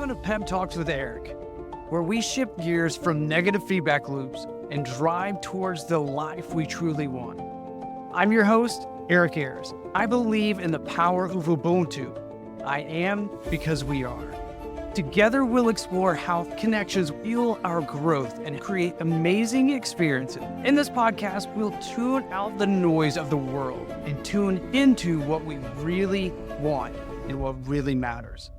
Welcome to PEP Talks with Eric, where we shift gears from negative feedback loops and drive towards the life we truly want. I'm your host, Eric Ayers. I believe in the power of Ubuntu. I am because we are. Together, we'll explore how connections fuel our growth and create amazing experiences. In this podcast, we'll tune out the noise of the world and tune into what we really want and what really matters.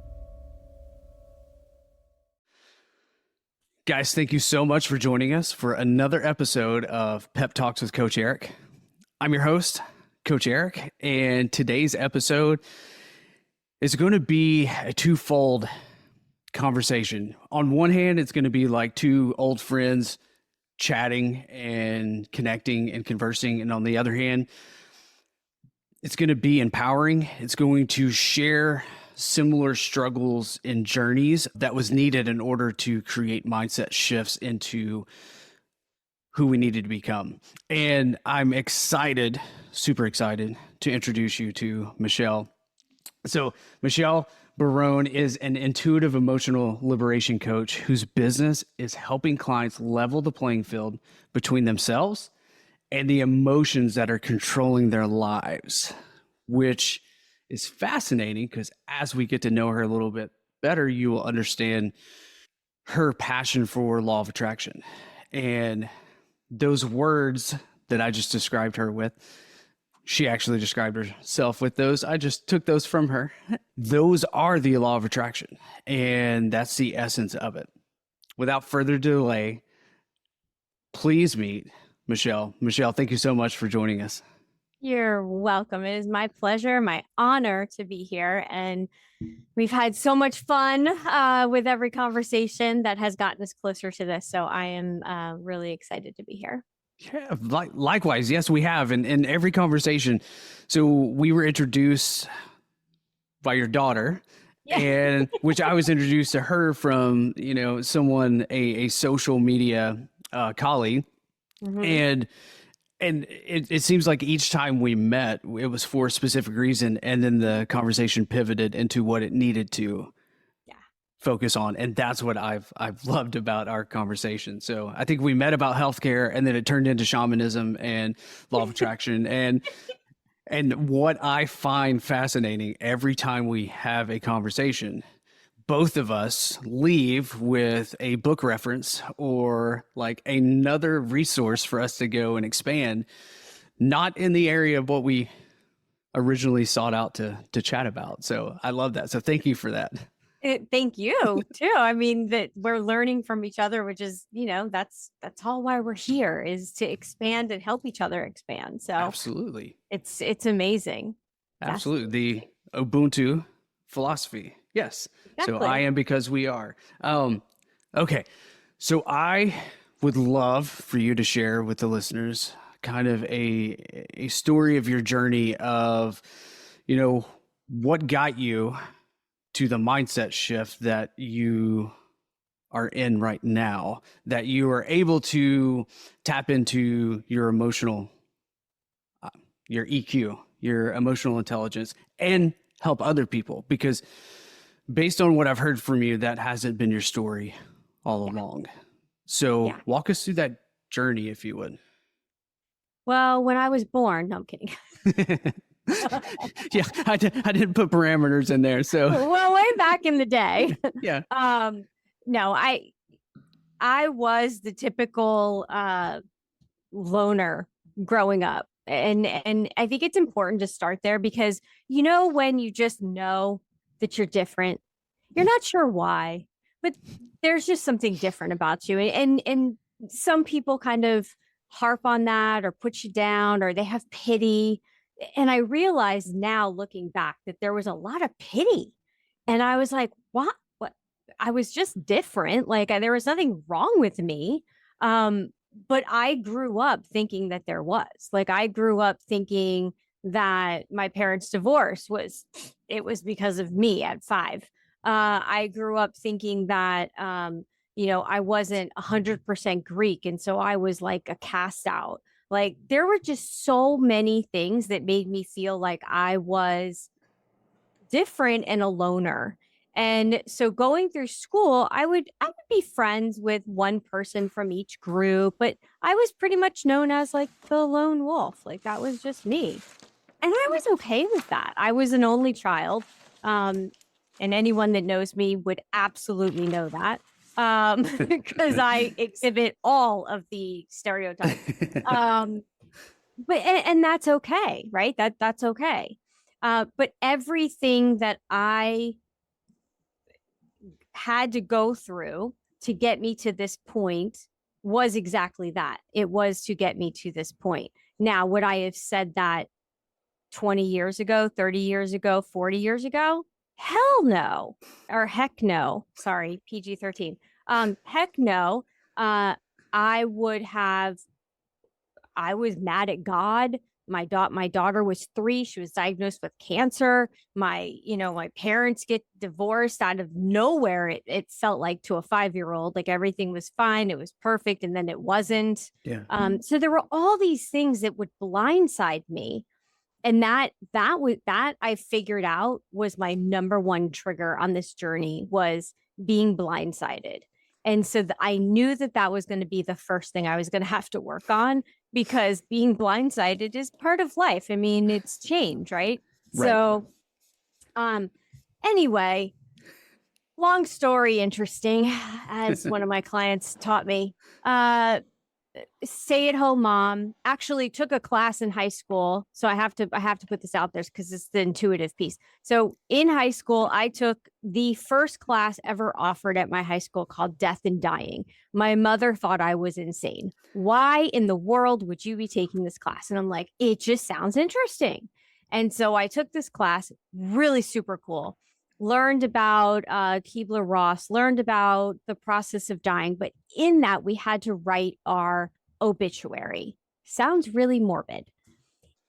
Guys, thank you so much for joining us for another episode of PEP Talks with Coach Eric. I'm your host, Coach Eric, and today's episode is going to be a twofold conversation. On one hand, it's going to be like two old friends chatting and connecting and conversing. And on the other hand, it's going to be empowering. It's going to share similar struggles and journeys that was needed in order to create mindset shifts into who we needed to become. And I'm excited, super excited to introduce you to Michelle. So Michelle Barone is an intuitive emotional liberation coach whose business is helping clients level the playing field between themselves and the emotions that are controlling their lives, which is fascinating because as we get to know her a little bit better, you will understand her passion for law of attraction. And those words that I just described her with, she actually described herself with those. I just took those from her. Those are the law of attraction. And that's the essence of it. Without further delay, please meet Michelle. Michelle, thank you so much for joining us. You're welcome. It is my pleasure, my honor to be here. And we've had so much fun with every conversation that has gotten us closer to this. So I am really excited to be here. Yeah, likewise. Yes, we have. And in every conversation. So we were introduced by your daughter, and which I was introduced to her from, someone, a social media colleague. Mm-hmm. And it seems like each time we met, it was for a specific reason. And then the conversation pivoted into what it needed to focus on. And that's what I've loved about our conversation. So I think we met about healthcare, and then it turned into shamanism and law of attraction. And what I find fascinating every time we have a conversation, both of us leave with a book reference or like another resource for us to go and expand, not in the area of what we originally sought out to chat about. So I love that. So thank you for that. Thank you too. I mean, that we're learning from each other, which is, that's all why we're here, is to expand and help each other expand. So absolutely. It's amazing. Absolutely. The Ubuntu philosophy. Yes. Exactly. So I am because we are. Okay. So I would love for you to share with the listeners kind of a story of your journey of, what got you to the mindset shift that you are in right now, that you are able to tap into your emotional, your EQ, your emotional intelligence, and help other people. Because based on what I've heard from you, that hasn't been your story all along. So walk us through that journey, if you would. Well, when I was born, no, I'm kidding. Yeah, I didn't put parameters in there. So well, way back in the day. Yeah. No, I was the typical loner growing up. And I think it's important to start there because, when you just know that you're different, you're not sure why, but there's just something different about you. And some people kind of harp on that or put you down, or they have pity. And I realized now, looking back, that there was a lot of pity. And I was like, what? I was just different. Like, there was nothing wrong with me. But I grew up thinking that there was. Like, I grew up thinking that my parents' divorce was because of me at 5. I grew up thinking that, I wasn't 100% Greek. And so I was like a cast out. Like, there were just so many things that made me feel like I was different and a loner. And so going through school, I would be friends with one person from each group, but I was pretty much known as like the lone wolf. Like that was just me. And I was okay with that. I was an only child. Um, and anyone that knows me would absolutely know that. Because I exhibit all of the stereotypes. Um, but that's okay, right? That's okay. But everything that I had to go through to get me to this point was exactly that. It was to get me to this point. Now, would I have said that 20 years ago, 30 years ago, 40 years ago? Hell no. Or heck no. Sorry, PG-13. Heck no. Uh, I would have I was mad at God. My daughter was 3. She was diagnosed with cancer. My parents get divorced out of nowhere. It felt like to a 5-year-old, like everything was fine. It was perfect. And then it wasn't. Yeah. So there were all these things that would blindside me. And that I figured out was my number one trigger on this journey was being blindsided. And so I knew that was going to be the first thing I was going to have to work on because being blindsided is part of life. I mean, it's change, right? Right. So, anyway, long story, interesting, as one of my clients taught me. Stay-at-home mom, actually took a class in high school. So I have to put this out there because it's the intuitive piece. So in high school, I took the first class ever offered at my high school called Death and Dying. My mother thought I was insane. Why in the world would you be taking this class? And I'm like, it just sounds interesting. And so I took this class, really super cool. Learned about Keebler-Ross, learned about the process of dying. But in that, we had to write our obituary. Sounds really morbid.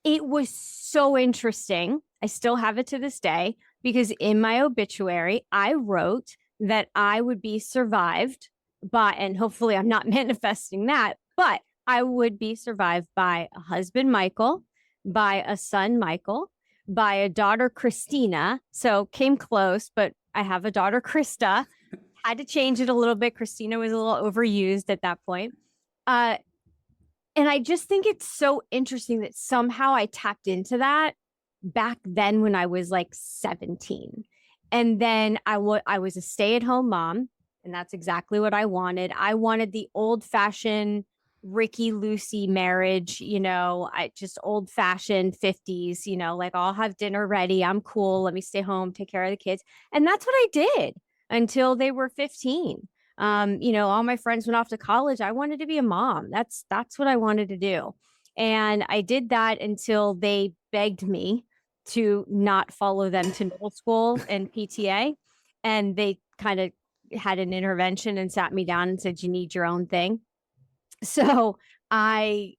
It was so interesting. I still have it to this day because in my obituary, I wrote that I would be survived by, and hopefully I'm not manifesting that, but I would be survived by a husband, Michael, by a son, Michael, by a daughter, Christina. So came close, but I have a daughter, Krista. Had to change it a little bit. Christina was a little overused at that point. And I just think it's so interesting that somehow I tapped into that back then when I was like 17. And then I was a stay-at-home mom, and that's exactly what I wanted. I wanted the old-fashioned Ricky Lucy marriage, I just old fashioned 50s, like I'll have dinner ready. I'm cool. Let me stay home, take care of the kids. And that's what I did until they were 15. All my friends went off to college. I wanted to be a mom. That's what I wanted to do. And I did that until they begged me to not follow them to middle school and PTA. And they kind of had an intervention and sat me down and said, you need your own thing. So I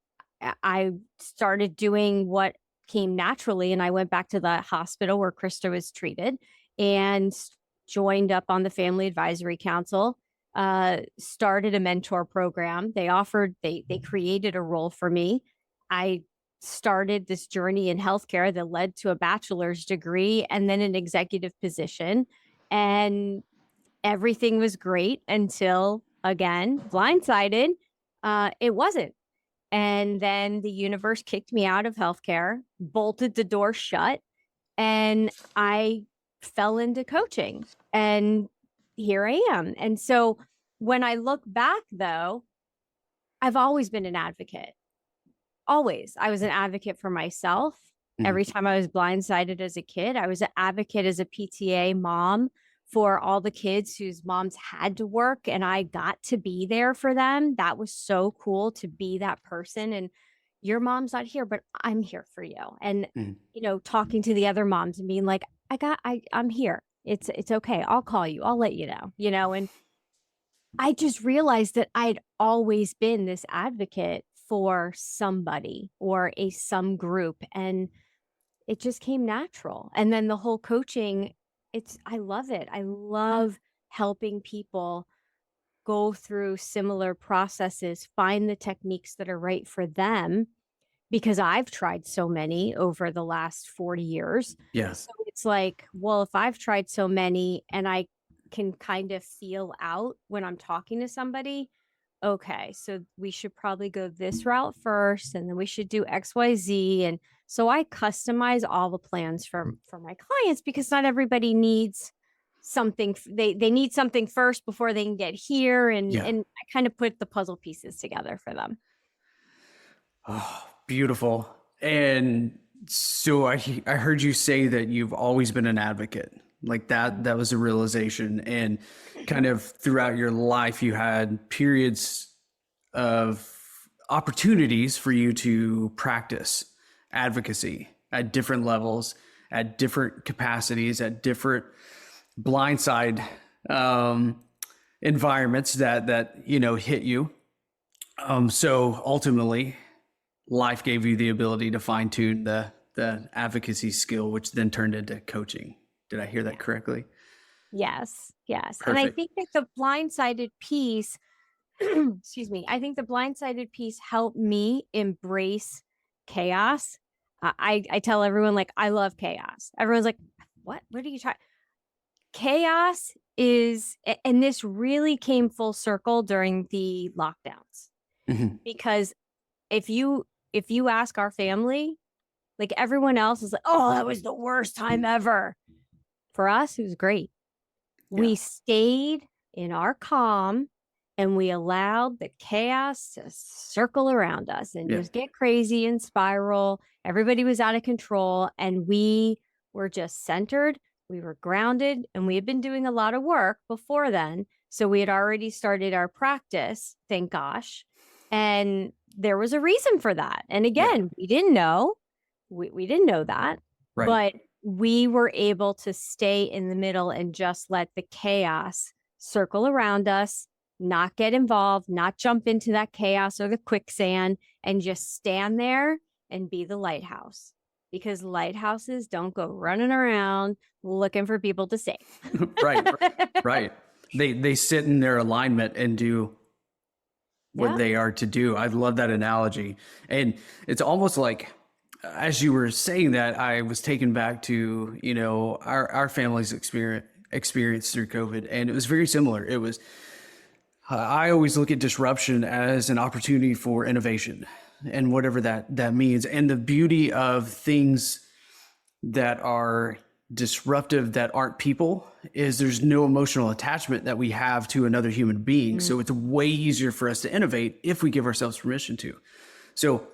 started doing what came naturally, and I went back to the hospital where Krista was treated and joined up on the Family Advisory Council, started a mentor program. They created a role for me. I started this journey in healthcare that led to a bachelor's degree and then an executive position. And everything was great until, again, blindsided. It wasn't. And then the universe kicked me out of healthcare, bolted the door shut, and I fell into coaching. And here I am. And so when I look back, though, I've always been an advocate. Always. I was an advocate for myself. Every time I was blindsided as a kid, I was an advocate as a PTA mom for all the kids whose moms had to work, and I got to be there for them. That was so cool to be that person. And your mom's not here, but I'm here for you. And, talking to the other moms and being like, I'm here. It's okay. I'll call you. I'll let you know, and I just realized that I'd always been this advocate for somebody or some group. And it just came natural. And then the whole coaching, I love it. I love helping people go through similar processes, find the techniques that are right for them, because I've tried so many over the last 40 years. Yes. So it's like, well, if I've tried so many and I can kind of feel out when I'm talking to somebody, okay, so we should probably go this route first, and then we should do XYZ. And so I customize all the plans for my clients, because not everybody needs something. They need something first before they can get here. And Yeah. and I kind of put the puzzle pieces together for them. Oh, beautiful. And so I heard you say that you've always been an advocate. Like that was a realization. And kind of throughout your life, you had periods of opportunities for you to practice advocacy at different levels, at different capacities, at different blindside environments that hit you. So ultimately, life gave you the ability to fine tune the advocacy skill, which then turned into coaching. Did I hear that correctly? Yes, yes. And I Perfect. think that the blindsided piece, excuse me, I think the blindsided piece helped me embrace chaos. I tell everyone, like, I love chaos. Everyone's like, what are you talking? Chaos is, and this really came full circle during the lockdowns, Mhm. because if you ask our family, like, everyone else is like, oh, that was the worst time ever. For us, it was great. Yeah. We stayed in our calm, and we allowed the chaos to circle around us and Yeah. just get crazy and spiral. Everybody was out of control, and we were just centered. We were grounded, and we had been doing a lot of work before then. So we had already started our practice, thank gosh. And there was a reason for that. And Yeah. again, we didn't know. We didn't know that, Right. but we were able to stay in the middle and just let the chaos circle around us, not get involved, not jump into that chaos or the quicksand, and just stand there and be the lighthouse. Because lighthouses don't go running around looking for people to save. Right. Right. They sit in their alignment and do what Yeah. they are to do. I love that analogy. And it's almost like, as you were saying that, I was taken back to, our family's experience through COVID. And it was very similar. It was, I always look at disruption as an opportunity for innovation and whatever that means. And the beauty of things that are disruptive that aren't people is there's no emotional attachment that we have to another human being. So it's way easier for us to innovate if we give ourselves permission to. So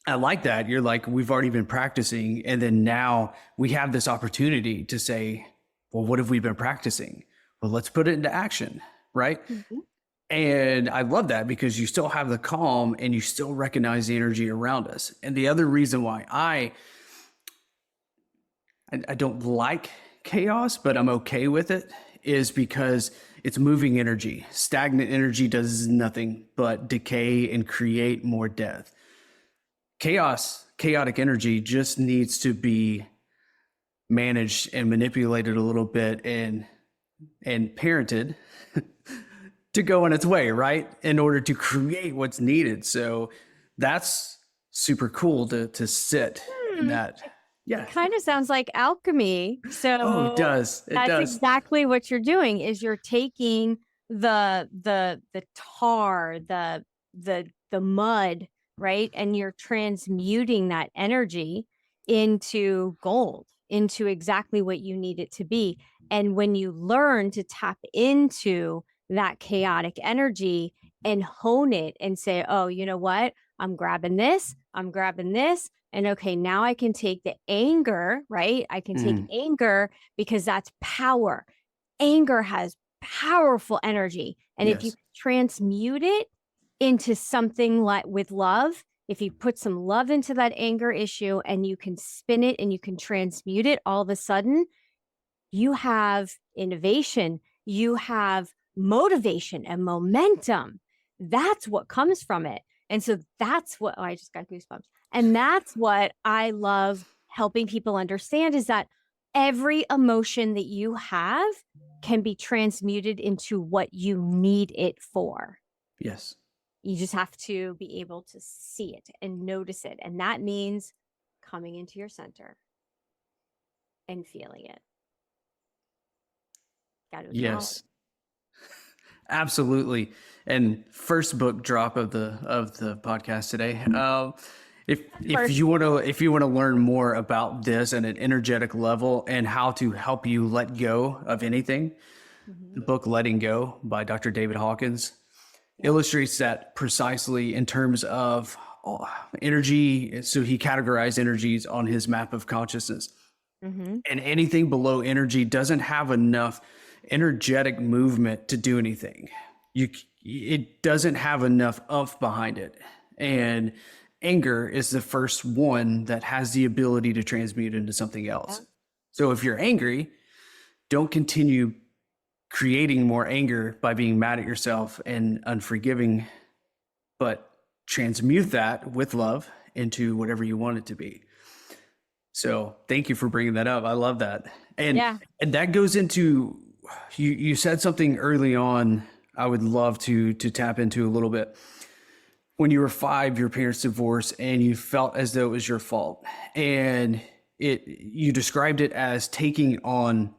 I like that. You're like, we've already been practicing. And then now we have this opportunity to say, well, what have we been practicing? Well, let's put it into action. Right. Mhm. And I love that because you still have the calm and you still recognize the energy around us. And the other reason why I don't like chaos, but I'm okay with it, is because it's moving energy. Stagnant energy does nothing but decay and create more death. Chaotic energy just needs to be managed and manipulated a little bit and parented to go on its way, right? In order to create what's needed. So that's super cool to sit in Hmm. that. It Yeah. kind of sounds like alchemy. Oh, it So does. It that's does. exactly what you're doing, is you're taking the tar, the mud, right? And you're transmuting that energy into gold, into exactly what you need it to be. And when you learn to tap into that chaotic energy and hone it and say, oh, you know what? I'm grabbing this, I'm grabbing this. And okay, now I can take the anger, right? I can take Mhm. anger, because that's power. Anger has powerful energy. And if you Yes. transmute it into something like with love, if you put some love into that anger issue and you can spin it and you can transmute it, all of a sudden you have innovation, you have motivation and momentum. That's what comes from it. And so that's what, oh, I just got goosebumps. And that's what I love helping people understand, is that every emotion that you have can be transmuted into what you need it for. Yes. You just have to be able to see it and notice it. And that means coming into your center and feeling it. Got to acknowledge. Yes, absolutely. And first book drop of the podcast today. If you want to learn more about this at an energetic level and how to help you let go of anything, the book Letting Go by Dr. David Hawkins illustrates that precisely in terms of energy. So he categorized energies on his map of consciousness. And anything below energy doesn't have enough energetic movement to do anything. It doesn't have enough oomph behind it. And anger is the first one that has the ability to transmute into something else. So if you're angry, don't continue creating more anger by being mad at yourself and unforgiving, but transmute that with love into whatever you want it to be. So thank you for bringing that up. I love that. And that goes into, you said something early on I would love to tap into a little bit. When you were 5, your parents divorced and you felt as though it was your fault. And you described it as taking on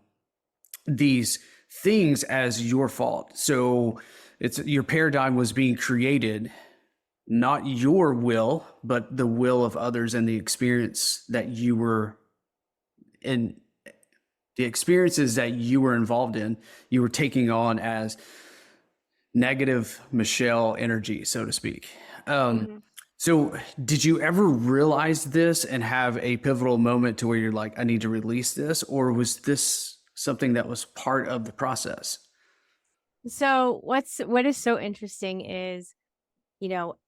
these things as your fault. So it's your paradigm was being created, not your will, but the will of others and the experience that you were in, the experiences that you were involved in, you were taking on as negative Michelle energy, so to speak. So did you ever realize this and have a pivotal moment to where you're like, I need to release this? Or was this something that was part of the process? So what is so interesting is,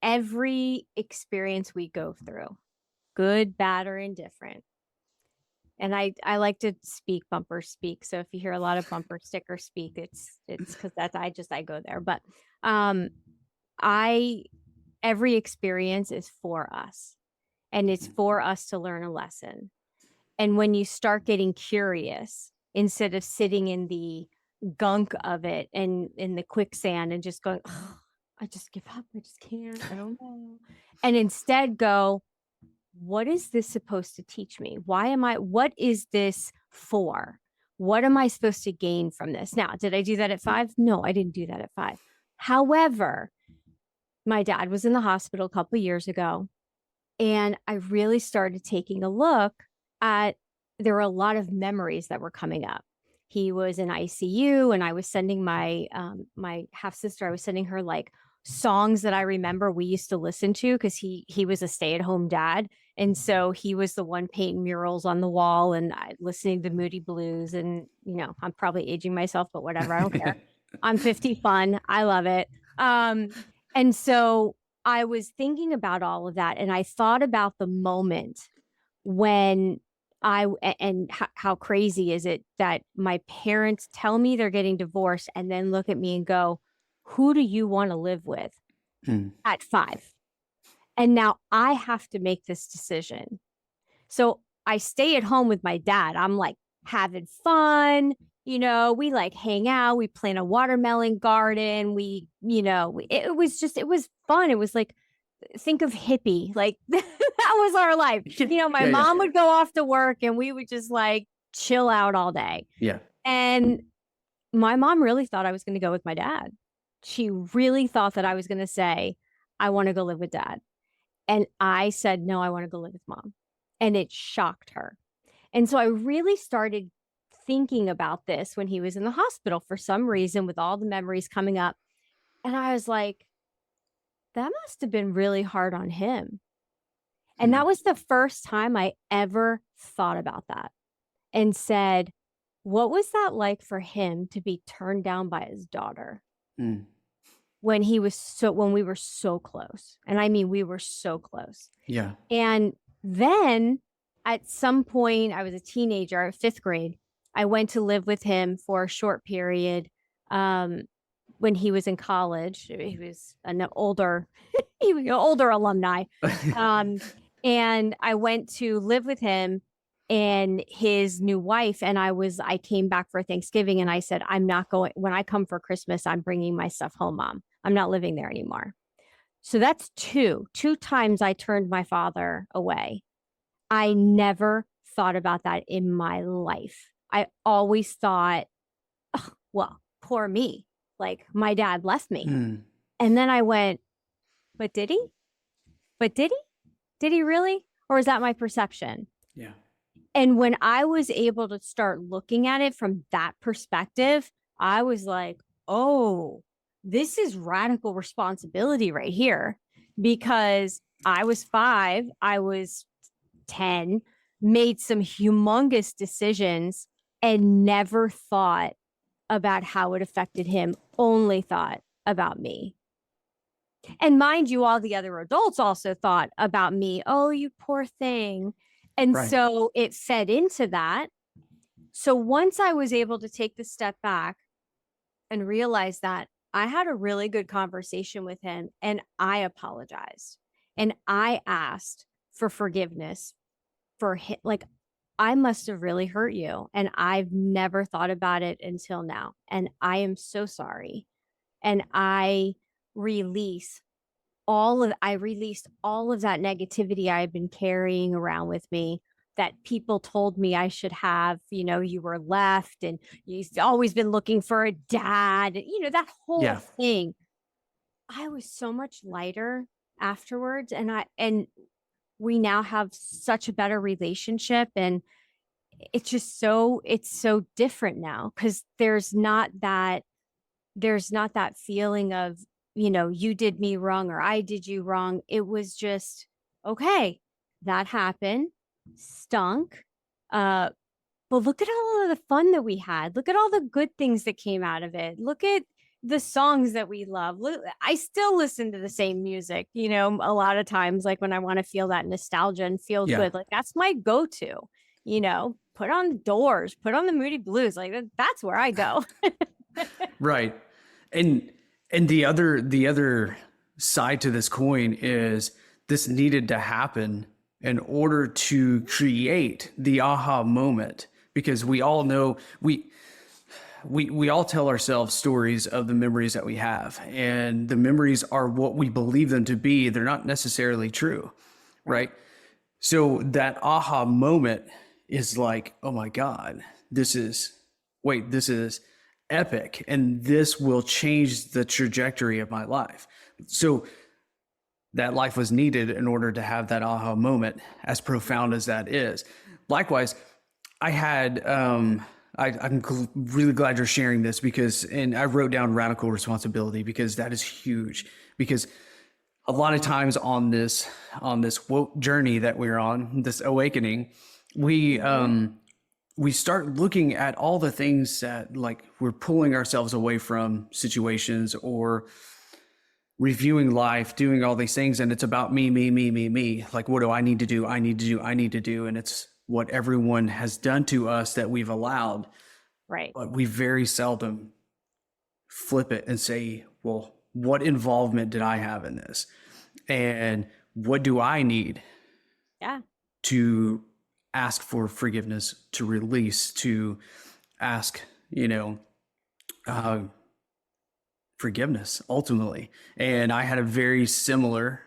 every experience we go through, good, bad, or indifferent. And I like to speak bumper speak. So if you hear a lot of bumper sticker speak, it's because I go there. But every experience is for us, and it's for us to learn a lesson. And when you start getting curious, instead of sitting in the gunk of it and in the quicksand and just going, oh, I just give up. I just can't. I don't know. And instead go, what is this supposed to teach me? What is this for? What am I supposed to gain from this? Now, did I do that at 5? No, I didn't do that at 5. However, my dad was in the hospital a couple of years ago, and I really started taking a look at, there were a lot of memories that were coming up. He was in ICU, and I was sending my half sister, I was sending her like songs that I remember we used to listen to, because he was a stay-at-home dad. And so he was the one painting murals on the wall and listening to Moody Blues. And, I'm probably aging myself, but whatever, I don't care. I'm 50 fun. I love it. And so I was thinking about all of that. And I thought about the moment when how crazy is it that my parents tell me they're getting divorced and then look at me and go, who do you want to live with at 5? And now I have to make this decision. So I stay at home with my dad. I'm like having fun. We like hang out. We plant a watermelon garden. It was fun. It was like, think of hippie. Like that was our life. My mom would go off to work and we would just like chill out all day. Yeah. And my mom really thought I was going to go with my dad. She really thought that I was going to say, I want to go live with dad. And I said, no, I want to go live with mom. And it shocked her. And so I really started thinking about this when he was in the hospital for some reason, with all the memories coming up. And I was like, that must have been really hard on him. And that was the first time I ever thought about that and said, what was that like for him to be turned down by his daughter when we were so close? And I mean, we were so close. Yeah. And then at some point, I was a teenager, 5th grade. I went to live with him for a short period. When he was in college, he was an older alumni. And I went to live with him and his new wife. And I came back for Thanksgiving and I said, I'm not going, when I come for Christmas, I'm bringing my stuff home, Mom. I'm not living there anymore. So that's two times I turned my father away. I never thought about that in my life. I always thought, oh, well, poor me. Like my dad left me. Mm, And then I went, but did he? But did he? Did he really? Or is that my perception? yeah. And when I was able to start looking at it from that perspective, I was like, oh, this is radical responsibility right here. Because I was 5, I was 10, made some humongous decisions and never thought about how it affected him, only thought about me. And mind you, all the other adults also thought about me. Oh, you poor thing. And Right. so it fed into that. So once I was able to take the step back and realize that, I had a really good conversation with him and I apologized and I asked for forgiveness for him. Like, I must have really hurt you. And I've never thought about it until now. And I am so sorry. And release I released all of that negativity I had been carrying around with me, that people told me I should have. You were left and you've always been looking for a dad, that whole Yeah. thing. I was so much lighter afterwards, and we now have such a better relationship, and it's so different now because there's not that feeling of, you did me wrong or I did you wrong. It was just, okay, that happened, stunk. But look at all of the fun that we had. Look at all the good things that came out of it. Look at the songs that we love. I still listen to the same music, a lot of times, like when I want to feel that nostalgia and feel Yeah. good. Like that's my go-to, put on Doors, put on the Moody Blues. Like that's where I go. Right. And the other side to this coin is this needed to happen in order to create the aha moment, because we all know we all tell ourselves stories of the memories that we have, and the memories are what we believe them to be. They're not necessarily true, right? So that aha moment is like, oh my God, this is epic, and this will change the trajectory of my life. So that life was needed in order to have that aha moment, as profound as that is. Likewise, I had, really glad you're sharing this, because, and I wrote down radical responsibility because that is huge. Because a lot of times on this woke journey that we're on, this awakening, we start looking at all the things that, like, we're pulling ourselves away from situations or reviewing life, doing all these things. And it's about me, me, me, me, me. Like, what do I need to do? I need to do, I need to do. And it's what everyone has done to us that we've allowed. Right. But we very seldom flip it and say, well, what involvement did I have in this? And what do I need Yeah. to ask for forgiveness, to release, to ask, forgiveness ultimately. And I had a very similar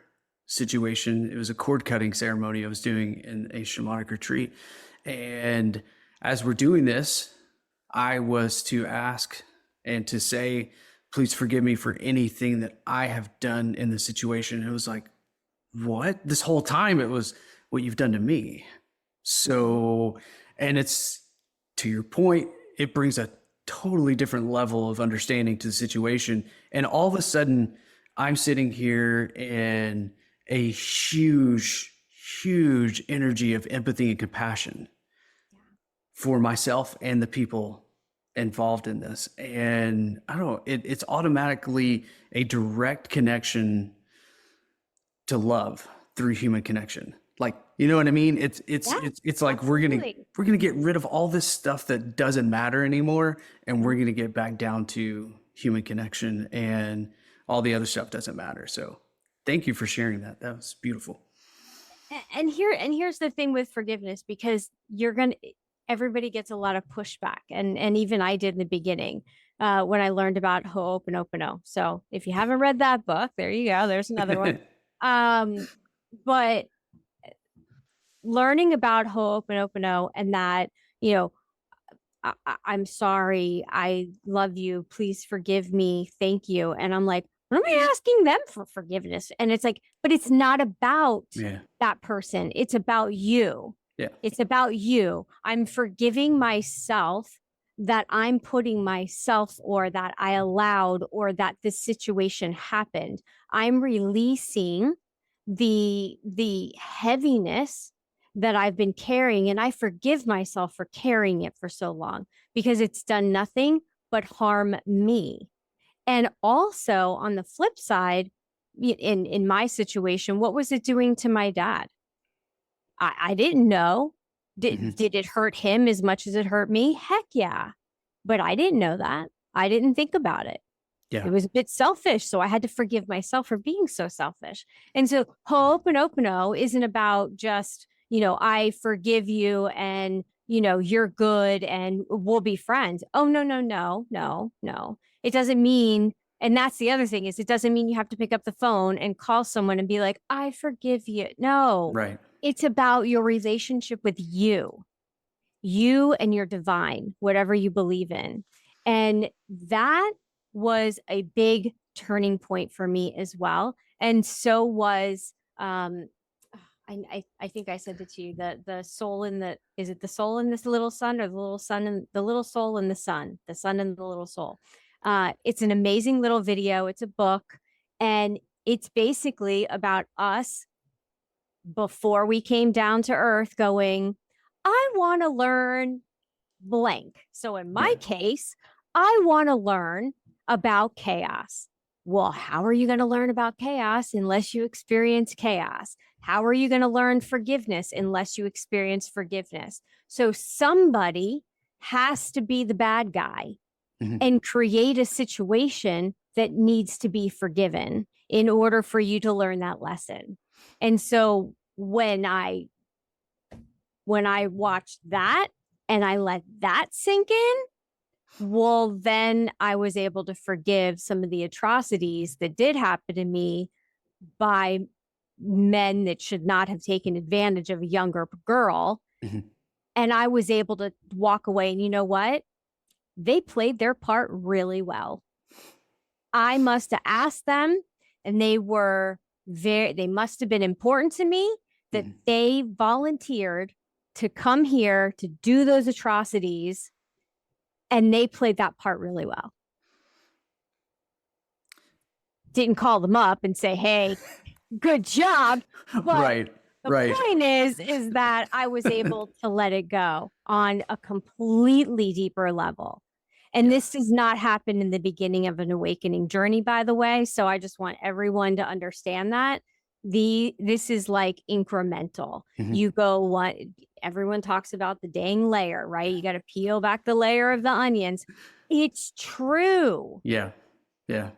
situation. It was a cord cutting ceremony I was doing in a shamanic retreat. And as we're doing this, I was to ask and to say, please forgive me for anything that I have done in the situation. It was like, what? This whole time it was what you've done to me. So, and it's, to your point, it brings a totally different level of understanding to the situation. And all of a sudden, I'm sitting here in a huge, huge energy of empathy and compassion for myself and the people involved in this. And I don't know, it's automatically a direct connection to love through human connection. Like, you know what I mean? It's like absolutely. we're gonna get rid of all this stuff that doesn't matter anymore, and we're gonna get back down to human connection, and all the other stuff doesn't matter. So thank you for sharing that. That was beautiful. And here's the thing with forgiveness, because everybody gets a lot of pushback, and even I did in the beginning, when I learned about Ho'oponopono. So if you haven't read that book, there you go. There's another one. But learning about Ho'oponopono and that, you know, I'm sorry. I love you. Please forgive me. Thank you. And I'm like, what am I asking them for forgiveness? And it's like, but it's not about Yeah. that person. It's about you. Yeah. It's about you. I'm forgiving myself that I'm putting myself or that I allowed or that this situation happened. I'm releasing the heaviness that I've been carrying, and I forgive myself for carrying it for so long because it's done nothing but harm me. And also on the flip side, in my situation, what was it doing to my dad? I didn't know. Hmm. Did it hurt him as much as it hurt me? Heck yeah. But I didn't know that. I didn't think about it. Yeah. It was a bit selfish. So I had to forgive myself for being so selfish. And so Ho'oponopono isn't about just, I forgive you and, you're good and we'll be friends. Oh, no, no, no, no, no. It doesn't mean, and that's the other thing is it doesn't mean you have to pick up the phone and call someone and be like, I forgive you. No, Right. it's about your relationship with you and your divine, whatever you believe in. And that was a big turning point for me as well. And so was I think I said it to you, the soul in the is it the soul in this little sun or the little sun and the little soul in the sun and the little soul. It's an amazing little video. It's a book, and it's basically about us before we came down to earth going, I want to learn blank. So in my Yeah. case, I want to learn about chaos. Well, how are you going to learn about chaos unless you experience chaos? How are you going to learn forgiveness unless you experience forgiveness? So somebody has to be the bad guy Hmm. and create a situation that needs to be forgiven in order for you to learn that lesson. And so when I watched that and I let that sink in, well, then I was able to forgive some of the atrocities that did happen to me by men that should not have taken advantage of a younger girl. Hmm. And I was able to walk away. And you know what? They played their part really well. I must have asked them, and they must have been important to me that Hmm. they volunteered to come here to do those atrocities, and they played that part really well. Didn't call them up and say, "Hey, good job," but Right. the Right. point is that I was able to let it go on a completely deeper level. And Yeah. this does not happen in the beginning of an awakening journey, by the way. So I just want everyone to understand that this is like incremental. Hmm. You go one, everyone talks about the dang layer, right? You got to peel back the layer of the onions. It's true. Yeah. Yeah.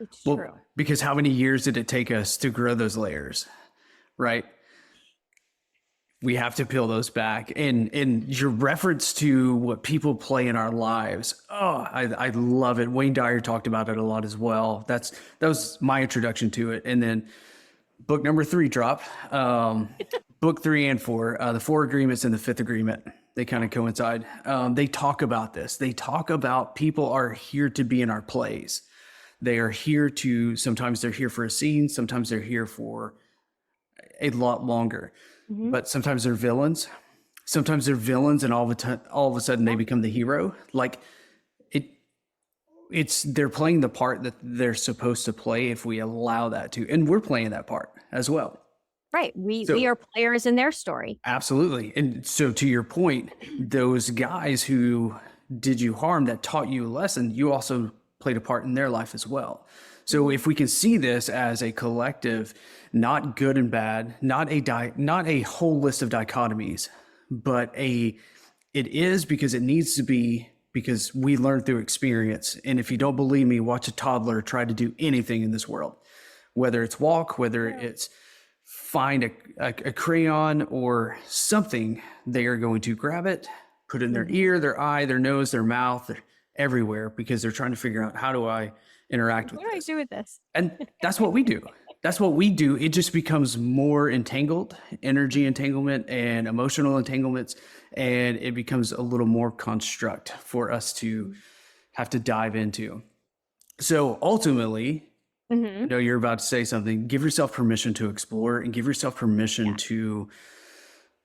It's Well, true. because how many years did it take us to grow those layers? Right. We have to peel those back. And your reference to what people play in our lives, oh, I love it. Wayne Dyer talked about it a lot as well. That was my introduction to it. And then book number 3 drop. Book 3 and 4, the 4 agreements and the 5th agreement. They kind of coincide. They talk about this. They talk about people are here to be in our plays. They are here to, sometimes they're here for a scene, sometimes they're here for a lot longer, Mhm. but sometimes they're villains. Sometimes they're villains, and all of a sudden they become the hero. Like it, they're playing the part that they're supposed to play if we allow that to, and we're playing that part as well. Right. We So are players in their story. absolutely, and so to your point, those guys who did you harm that taught you a lesson, you also played a part in their life as well. So if we can see this as a collective, not good and bad, not a whole list of dichotomies, but it is because it needs to be, because we learn through experience. And if you don't believe me, watch a toddler try to do anything in this world, whether it's walk, whether it's find a crayon or something, they are going to grab it, put it in their ear, their eye, their nose, their mouth, everywhere, because they're trying to figure out, how do I interact with What do I this? do with this? And that's what we do. that's what we do. It just becomes more entangled, energy entanglement and emotional entanglements, and it becomes a little more construct for us to have to dive into. So ultimately, I know you're about to say something. Give yourself permission to explore and give yourself permission to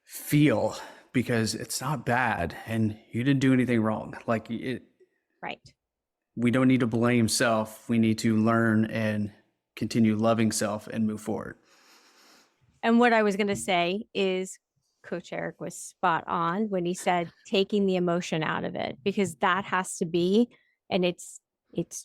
feel, because it's not bad and you didn't do anything wrong. Like Right. we don't need to blame self. We need to learn and continue loving self and move forward. And what I was going to say is Coach Eric was spot on when he said taking the emotion out of it, because that has to be, and it's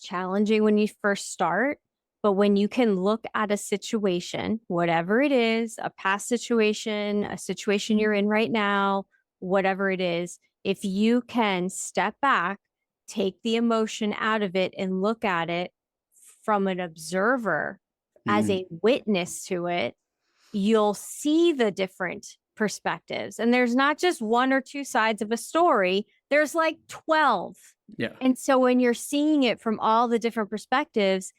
challenging when you first start, but when you can look at a situation, whatever it is, a past situation, a situation you're in right now, whatever it is, if you can step back, take the emotion out of it and look at it from an observer as a witness to it, you'll see the different perspectives. And there's not just one or two sides of a story, there's like 12. Yeah. And so when you're seeing it from all the different perspectives,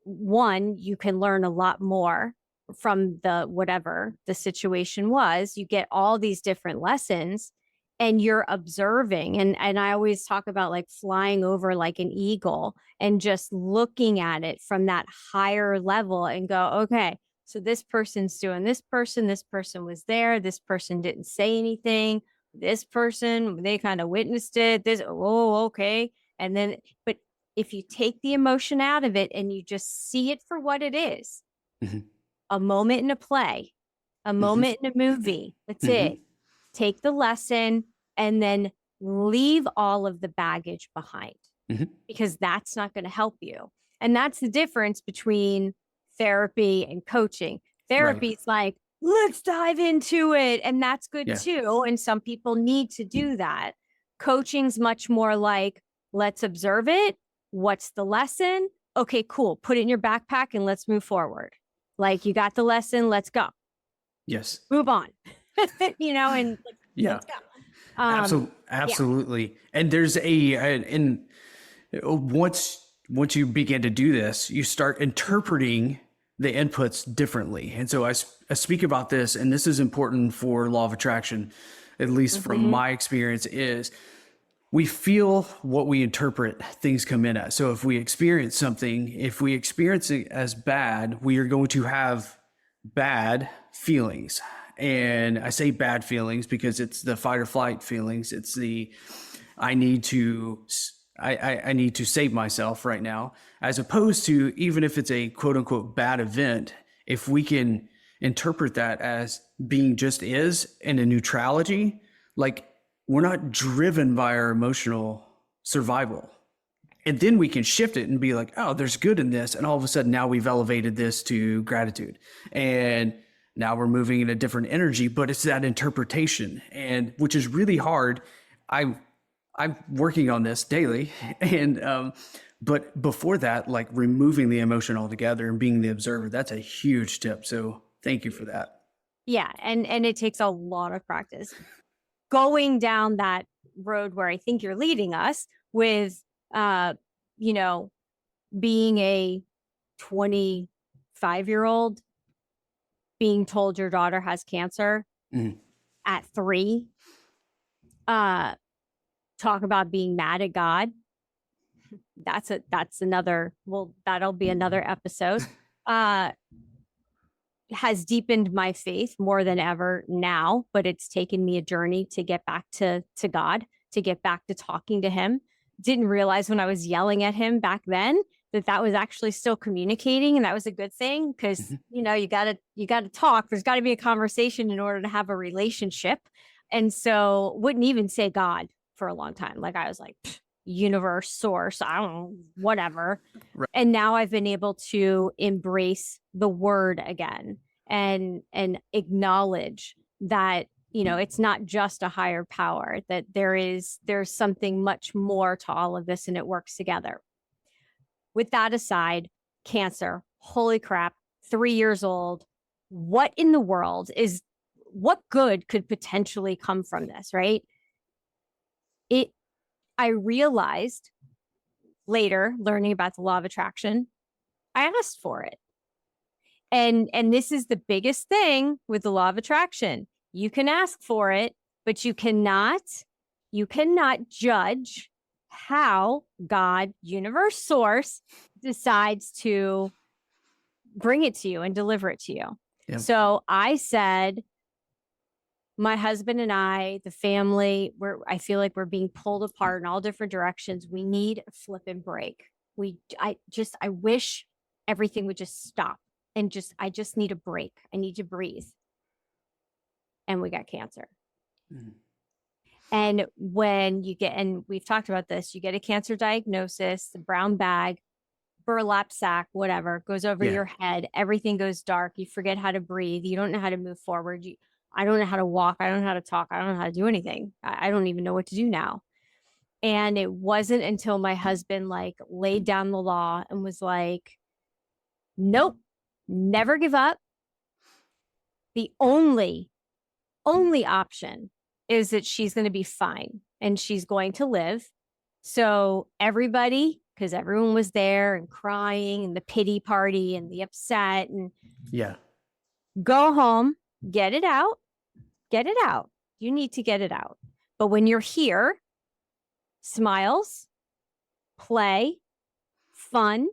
one, you can learn a lot more from whatever the situation was. You get all these different lessons and you're observing. And I always talk about like flying over like an eagle and just looking at it from that higher level and go, okay, so this person's doing this person was there, this person didn't say anything, this person, they kind of witnessed it, okay. And then, but if you take the emotion out of it and you just see it for what it is, a moment in a play, a moment in a movie, that's it. Take the lesson and then leave all of the baggage behind, because that's not going to help you. And that's the difference between therapy and coaching. Therapy is like, let's dive into it. And that's good too. And some people need to do that. Coaching's much more like, let's observe it. What's the lesson? Okay, cool. Put it in your backpack and let's move forward. Like, you got the lesson. Let's go. Yes. Move on. And let's go. Absolutely. And there's and once you begin to do this, you start interpreting the inputs differently. And so I speak about this, and this is important for law of attraction, at least from my experience, is we feel what we interpret, things come in as. So if we experience something, if we experience it as bad, we are going to have bad feelings. And I say bad feelings because it's the fight or flight feelings. It's the, I need to save myself right now, as opposed to, even if it's a quote unquote bad event, if we can interpret that as being just is in a neutrality, like we're not driven by our emotional survival. And then we can shift it and be like, oh, there's good in this. And all of a sudden now we've elevated this to gratitude. And now we're moving in a different energy, but it's that interpretation, and which is really hard. I'm working on this daily. And, but before that, like removing the emotion altogether and being the observer, that's a huge tip. So thank you for that. Yeah. And it takes a lot of practice. Going down that road where I think you're leading us with, being a 25-year-old, being told your daughter has cancer at 3, talk about being mad at God. That's another, that'll be another episode. Has deepened my faith more than ever now, but it's taken me a journey to get back to God, to get back to talking to him. Didn't realize when I was yelling at him back then that was actually still communicating, and that was a good thing, because you gotta talk. There's got to be a conversation in order to have a relationship. And so wouldn't even say God for a long time. Like, I was like, universe, source, I don't know, whatever. Right. And now I've been able to embrace the word again and acknowledge that, it's not just a higher power, that there's something much more to all of this, and it works together. With that aside, cancer, holy crap, 3 years old. What in the world what good could potentially come from this, right? I realized later, learning about the law of attraction, I asked for it. And this is the biggest thing with the law of attraction. You can ask for it, but you cannot judge how God, universe, source decides to bring it to you and deliver it to you. Yeah. So I said, my husband and I, the family, I feel like we're being pulled apart in all different directions. We need a flip and break. I wish everything would just stop and I just need a break. I need to breathe. And we got cancer. Mm-hmm. And and we've talked about this, you get a cancer diagnosis, the brown bag, burlap sack, whatever, goes over your head. Everything goes dark. You forget how to breathe. You don't know how to move forward. I don't know how to walk. I don't know how to talk. I don't know how to do anything. I don't even know what to do now. And it wasn't until my husband laid down the law and was like, nope, never give up. The only option is that she's going to be fine and she's going to live. So everybody, because everyone was there and crying and the pity party and the upset, and go home, get it out. You need to get it out. But when you're here, smiles, play, fun.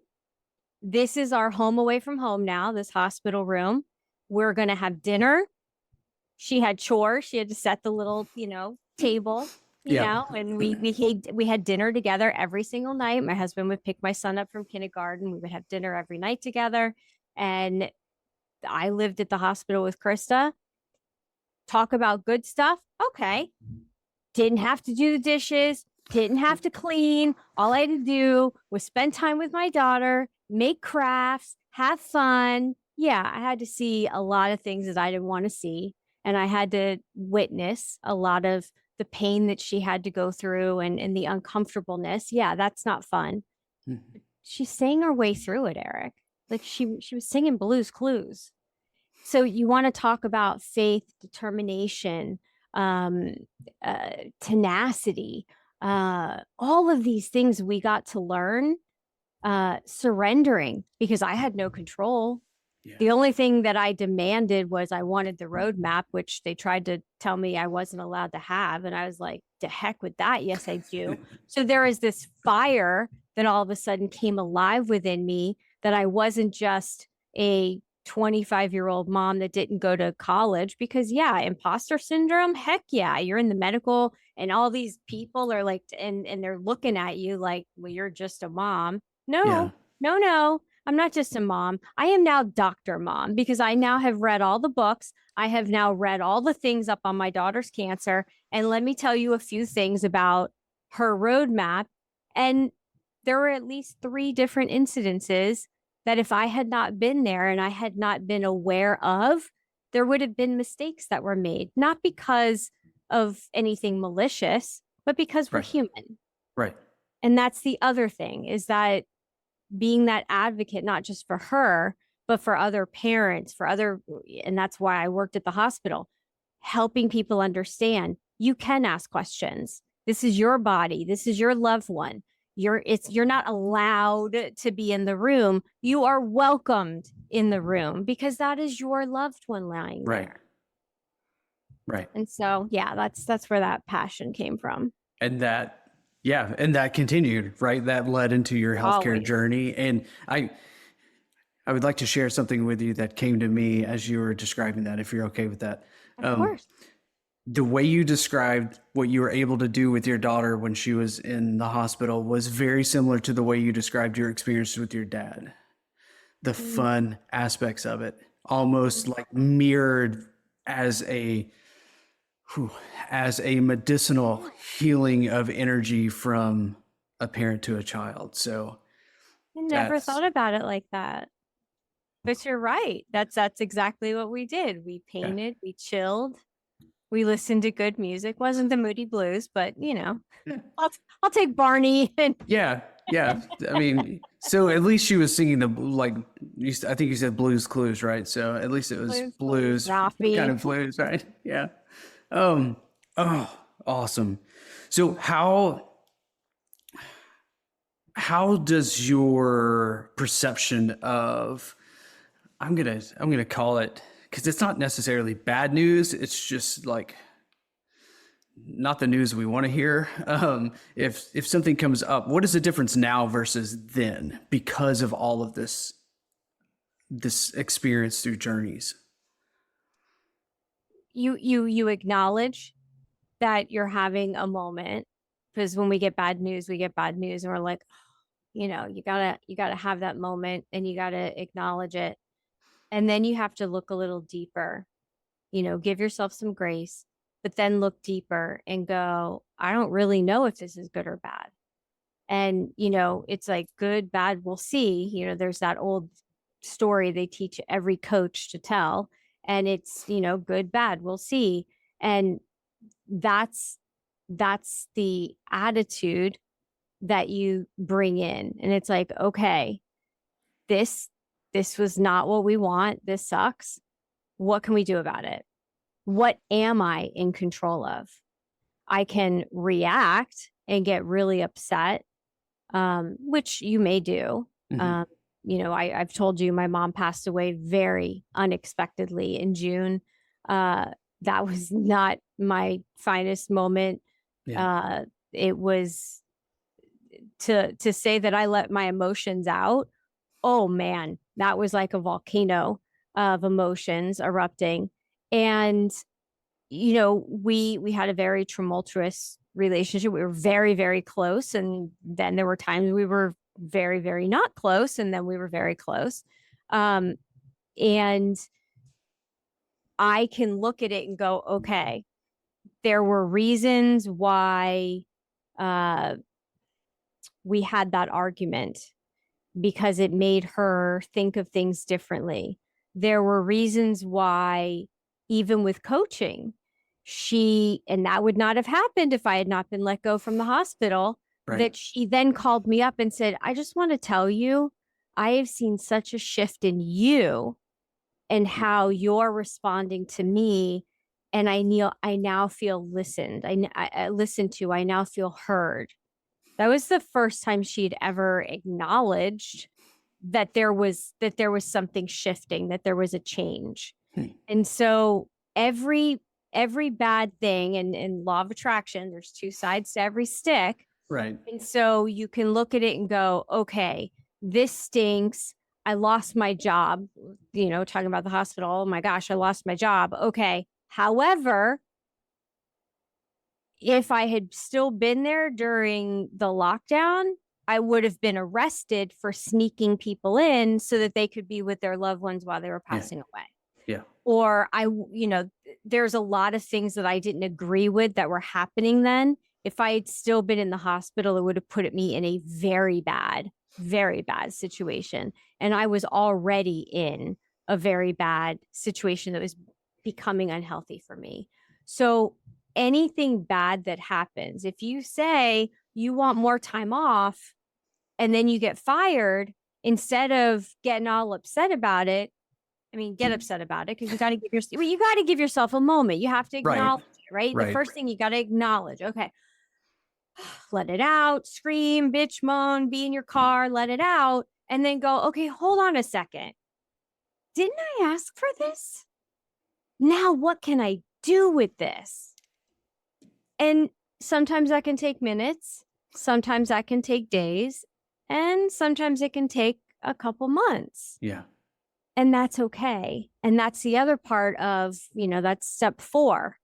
This is our home away from home now, this hospital room. We're going to have dinner. She had chores. She had to set the little, table, and we had dinner together every single night. My husband would pick my son up from kindergarten. We would have dinner every night together. And I lived at the hospital with Krista. Talk about good stuff. Okay. Didn't have to do the dishes. Didn't have to clean. All I had to do was spend time with my daughter, make crafts, have fun. Yeah, I had to see a lot of things that I didn't want to see. And I had to witness a lot of the pain that she had to go through and the uncomfortableness. Yeah, that's not fun. Mm-hmm. She sang her way through it, Eric. Like she was singing Blue's Clues. So you want to talk about faith, determination, tenacity, all of these things we got to learn, surrendering, because I had no control. Yeah. The only thing that I demanded was I wanted the roadmap, which they tried to tell me I wasn't allowed to have. And I was like, to heck with that. Yes, I do. So there is this fire that all of a sudden came alive within me, that I wasn't just a 25-year-old mom that didn't go to college, because imposter syndrome. Heck yeah. You're in the medical and all these people are like, and they're looking at you like, well, you're just a mom. No. I'm not just a mom. I am now Dr. Mom, because I now have read all the books. I have now read all the things up on my daughter's cancer. And let me tell you a few things about her roadmap. And there were at least 3 different incidences that if I had not been there and I had not been aware of, there would have been mistakes that were made, not because of anything malicious, but because we're human. Right. And that's the other thing, is that being that advocate, not just for her, but for other parents, and that's why I worked at the hospital, helping people understand you can ask questions. This is your body. This is your loved one. You're not allowed to be in the room. You are welcomed in the room, because that is your loved one lying there. Right. And so, that's where that passion came from. And that continued, right? That led into your healthcare journey. And I would like to share something with you that came to me as you were describing that, if you're okay with that. Of course. The way you described what you were able to do with your daughter when she was in the hospital was very similar to the way you described your experience with your dad. The fun aspects of it, almost like mirrored as a medicinal healing of energy from a parent to a child. So I never thought about it like that. But you're right. That's exactly what we did. We painted, we chilled. We listened to good music. Wasn't the Moody Blues, but I'll take Barney. And yeah. I mean, so at least she was singing I think you said Blues Clues, right? So at least it was blues kind of blues, right? Yeah. Oh, awesome. So how does your perception of I'm gonna call it, because it's not necessarily bad news. It's just like not the news we want to hear. If something comes up, what is the difference now versus then because of all of this experience through journeys? You acknowledge that you're having a moment, because when we get bad news, and we're like, you gotta have that moment and you gotta acknowledge it. And then you have to look a little deeper, give yourself some grace, but then look deeper and go, I don't really know if this is good or bad. And, it's like good, bad, we'll see. There's that old story they teach every coach to tell. And it's, good, bad, we'll see. And that's the attitude that you bring in. And it's like, okay, this was not what we want. This sucks. What can we do about it? What am I in control of? I can react and get really upset, which you may do. Mm-hmm. I've told you my mom passed away very unexpectedly in June. That was not my finest moment. Yeah. It was to say that I let my emotions out. Oh man, that was like a volcano of emotions erupting. And we had a very tumultuous relationship. We were very, very close. And then there were times we were very, very not close. And then we were very close. And I can look at it and go, okay, there were reasons why we had that argument, because it made her think of things differently. There were reasons why, even with coaching, and that would not have happened if I had not been let go from the hospital, Right. that she then called me up and said, I just want to tell you, I have seen such a shift in you and how you're responding to me. And I now feel listened. I listened to, I now feel heard. That was the first time she'd ever acknowledged that there was something shifting, that there was a change. And so every bad thing, and law of attraction, there's two sides to every stick. Right. And so you can look at it and go, okay, this stinks. I lost my job, talking about the hospital. Oh my gosh, I lost my job. Okay. However, if I had still been there during the lockdown, I would have been arrested for sneaking people in so that they could be with their loved ones while they were passing away. Yeah. Or there's a lot of things that I didn't agree with that were happening then. If I had still been in the hospital, it would have put me in a very bad situation. And I was already in a very bad situation that was becoming unhealthy for me. So anything bad that happens, if you say you want more time off and then you get fired, instead of getting all upset about it, get upset about it, because you got to give yourself a moment. You have to acknowledge it, right? The first thing you got to acknowledge, okay, let it out, scream, bitch, moan, be in your car, let it out, and then go, okay, hold on a second. Didn't I ask for this? Now what can I do with this? And sometimes that can take minutes, sometimes that can take days, and sometimes it can take a couple months. Yeah. And that's okay. And that's the other part of, that's step 4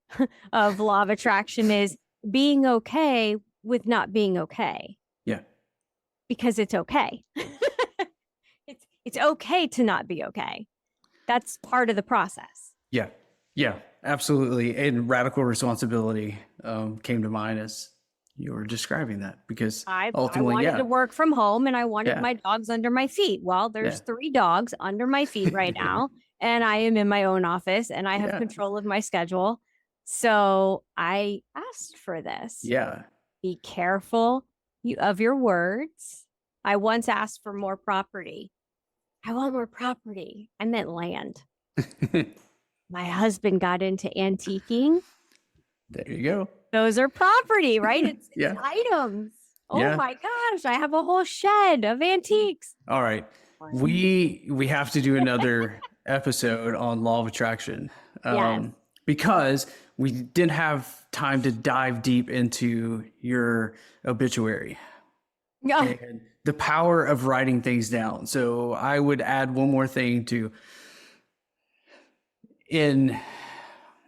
of law of attraction, is being okay with not being okay. Yeah. Because it's okay. It's okay to not be okay. That's part of the process. Yeah. Yeah, absolutely. And radical responsibility came to mind as you were describing that, because ultimately, I wanted to work from home and I wanted my dogs under my feet. Well, there's 3 dogs under my feet right now, and I am in my own office and I have control of my schedule. So I asked for this. Yeah. Be careful of your words. I once asked for more property. I want more property. I meant land. My husband got into antiquing. There you go. Those are property, right? It's items. Oh Yeah. my gosh, I have a whole shed of antiques. All right. We have to do another episode on law of attraction, Yes. because we didn't have time to dive deep into your obituary Yeah. and the power of writing things down. So I would add one more thing to in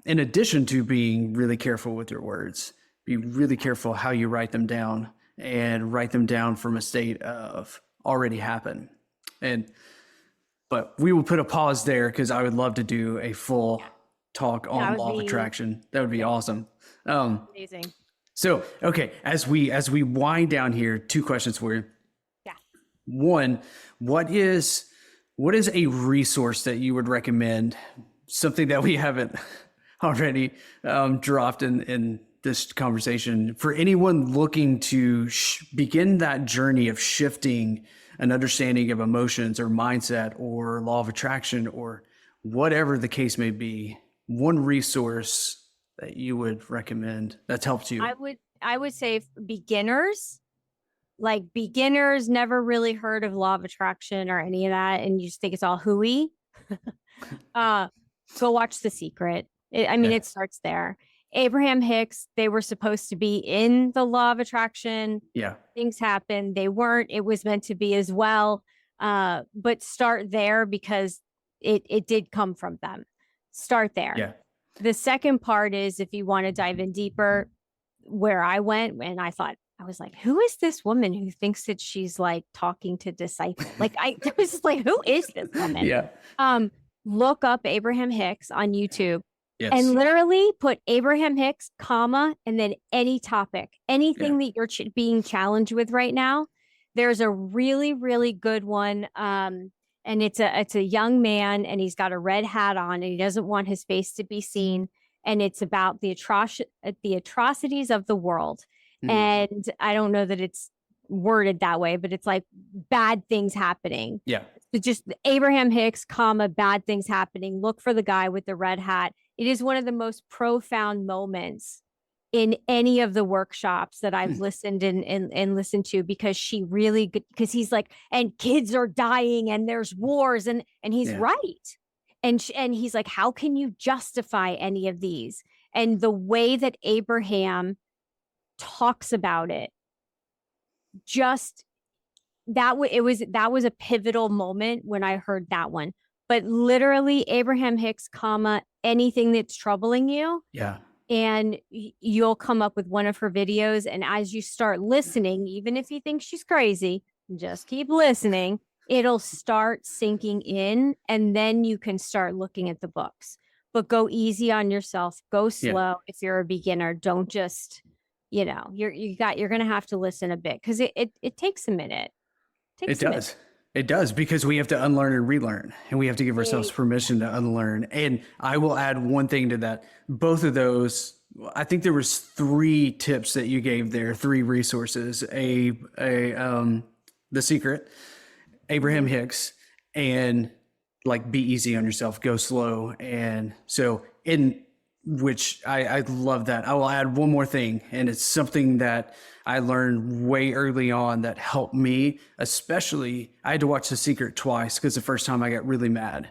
in addition to being really careful with your words, be really careful how you write them down and write them down from a state of already happened. And but we will put a pause there because I would love to do a full talk That on would law of be attraction. That would be awesome. amazing. So okay, as we wind down here, two questions for you. Yeah. One, what is a resource that you would recommend? Something that we haven't already dropped in this conversation for anyone looking to begin that journey of shifting an understanding of emotions or mindset or law of attraction or whatever the case may be. One resource that you would recommend that's helped you. I would say beginners, like beginners never really heard of law of attraction or any of that, and you just think it's all hooey. uh Go watch The Secret. I mean, Yeah, it starts there. Abraham Hicks, they were supposed to be in the law of attraction. yeah, Things happened. They weren't. It was meant to be as well. But start there because it did come from them. Start there. yeah, The second part is if you want to dive in deeper, where I went and I was like, who is this woman who thinks that she's like talking to disciples? Like I was just like, who is this woman? yeah. Look up Abraham Hicks on YouTube Yes. and literally put Abraham Hicks, comma, and then any topic, anything Yeah. that you're being challenged with right now. There's a really, really good one. And it's a young man and he's got a red hat on and he doesn't want his face to be seen. And it's about the atrocities of the world. Mhm. And I don't know that it's worded that way, but it's like bad things happening. Yeah. So just Abraham Hicks, comma, bad things happening. Look for the guy with the red hat. It is one of the most profound moments in any of the workshops that I've listened and listened to because because he's like, and kids are dying and there's wars and he's Yeah. right. And he's like, how can you justify any of these? And the way that Abraham talks about it, just that was a pivotal moment when I heard that one. But literally Abraham Hicks, comma, anything that's troubling you. Yeah. And you'll come up with one of her videos. And as you start listening, even if you think she's crazy, just keep listening. It'll start sinking in. And then you can start looking at the books. But go easy on yourself. Go slow. If you're a beginner, don't just, you're going to have to listen a bit because it takes a minute. It does. It does because we have to unlearn and relearn and we have to give ourselves permission to unlearn. And I will add one thing to that. Both of those, I think there was 3 tips that you gave there, 3 resources, The Secret, Abraham Hicks, and like be easy on yourself, go slow. And so in which I love that. I will add one more thing, and it's something that I learned way early on that helped me, especially I had to watch The Secret twice because the first time I got really mad.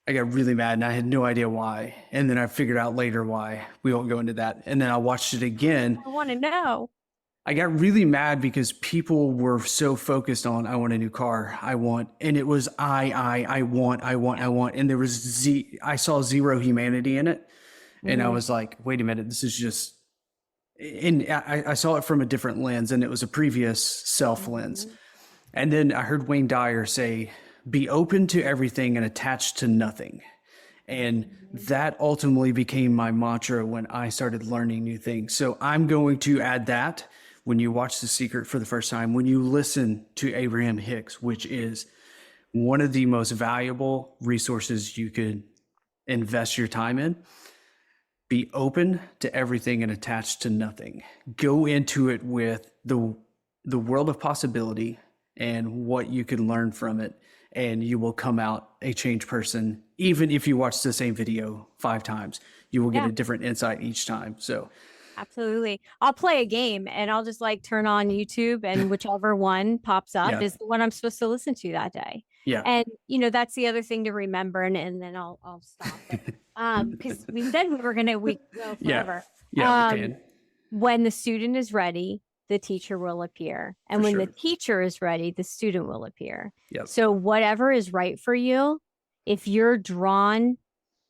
And I had no idea why. And then I figured out later why. We won't go into that. And then I watched it again. I want to know. I got really mad because people were so focused on, I want a new car. And it was I want. And there was I saw zero humanity in it. And I was like, wait a minute, this is just, and I saw it from a different lens and it was a previous self lens. And then I heard Wayne Dyer say, be open to everything and attached to nothing. And that ultimately became my mantra when I started learning new things. So I'm going to add that when you watch The Secret for the first time, when you listen to Abraham Hicks, which is one of the most valuable resources you could invest your time in. Be open to everything and attached to nothing. Go into it with the world of possibility and what you can learn from it. And you will come out a changed person. Even if you watch the same video 5 times, you will get a different insight each time. So Absolutely. I'll play a game and I'll just like turn on YouTube, and whichever one pops up Yeah. is the one I'm supposed to listen to that day. Yeah. And that's the other thing to remember, and then I'll stop. Because we said we were gonna go Yeah. forever. Yeah. We can. When the student is ready, the teacher will appear. And For when sure. the teacher is ready, the student will appear. Yep. So whatever is right for you, if you're drawn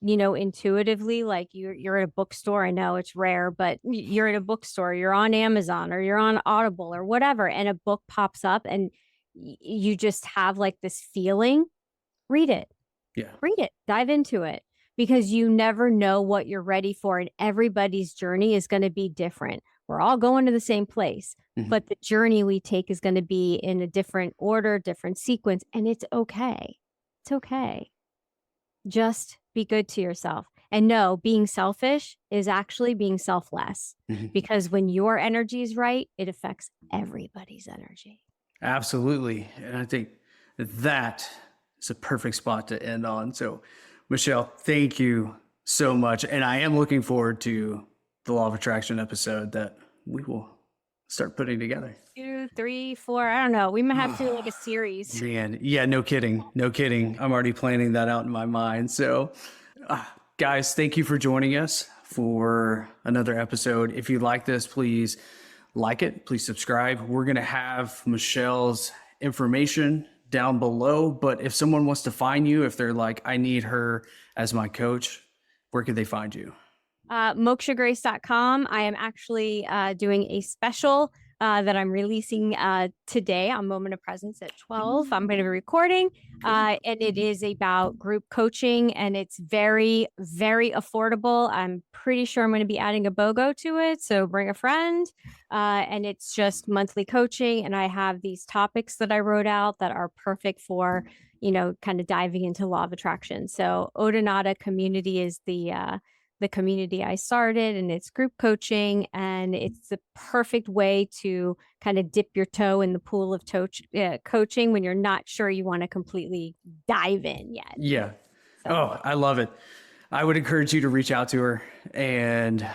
intuitively, like you're at a bookstore. I know it's rare, but you're at a bookstore, you're on Amazon or you're on Audible or whatever, and a book pops up and you just have like this feeling, read it. Yeah. Read it, dive into it, because you never know what you're ready for. And everybody's journey is going to be different. We're all going to the same place, but the journey we take is going to be in a different order, different sequence. And it's okay. It's okay. Just be good to yourself. And no, being selfish is actually being selfless, because when your energy is right, it affects everybody's energy. Absolutely. And I think that is a perfect spot to end on. So, Michelle, thank you so much. And I am looking forward to the Law of Attraction episode that we will start putting together. 2, 3, 4. I don't know. We might have to do like a series. Man, yeah, no kidding. No kidding. I'm already planning that out in my mind. So, guys, thank you for joining us for another episode. If you like this, please like it. Please subscribe. We're going to have Michelle's information down below. But if someone wants to find you, if they're like, I need her as my coach, where can they find you? mokshagrace.com. I am actually doing a special that I'm releasing today on Moment of Presence at 12. I'm going to be recording, and it is about group coaching, and it's very, very affordable. I'm pretty sure I'm going to be adding a BOGO to it, so bring a friend. And it's just monthly coaching, and I have these topics that I wrote out that are perfect for, kind of diving into Law of Attraction. So Odonata Community is the community I started, and it's group coaching, and it's the perfect way to kind of dip your toe in the pool of coaching when you're not sure you want to completely dive in yet. Yeah. So. Oh, I love it. I would encourage you to reach out to her, and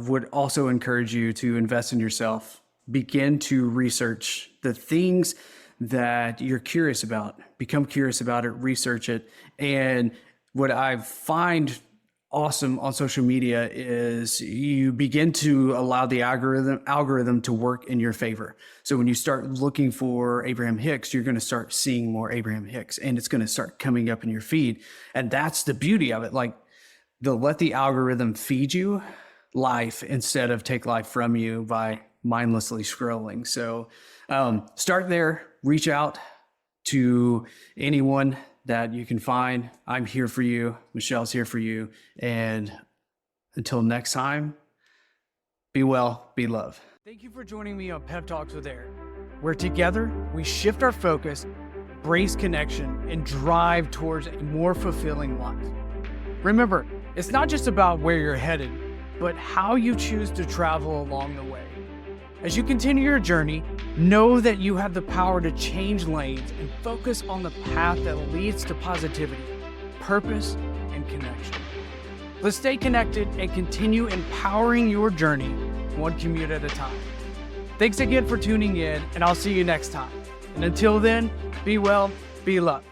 would also encourage you to invest in yourself. Begin to research the things that you're curious about. Become curious about it, research it. And what I find awesome on social media is you begin to allow the algorithm to work in your favor. So when you start looking for Abraham Hicks, you're going to start seeing more Abraham Hicks, and it's going to start coming up in your feed. And that's the beauty of it. Like, let the algorithm feed you life instead of take life from you by mindlessly scrolling. So start there, reach out to anyone that you can find. I'm here for you. Michelle's here for you. And until next time, be well, be love. Thank you for joining me on PEP Talks with Eric, where together we shift our focus, embrace connection, and drive towards a more fulfilling life. Remember, it's not just about where you're headed, but how you choose to travel along the way. As you continue your journey, know that you have the power to change lanes and focus on the path that leads to positivity, purpose, and connection. Let's stay connected and continue empowering your journey one commute at a time. Thanks again for tuning in, and I'll see you next time. And until then, be well, be loved.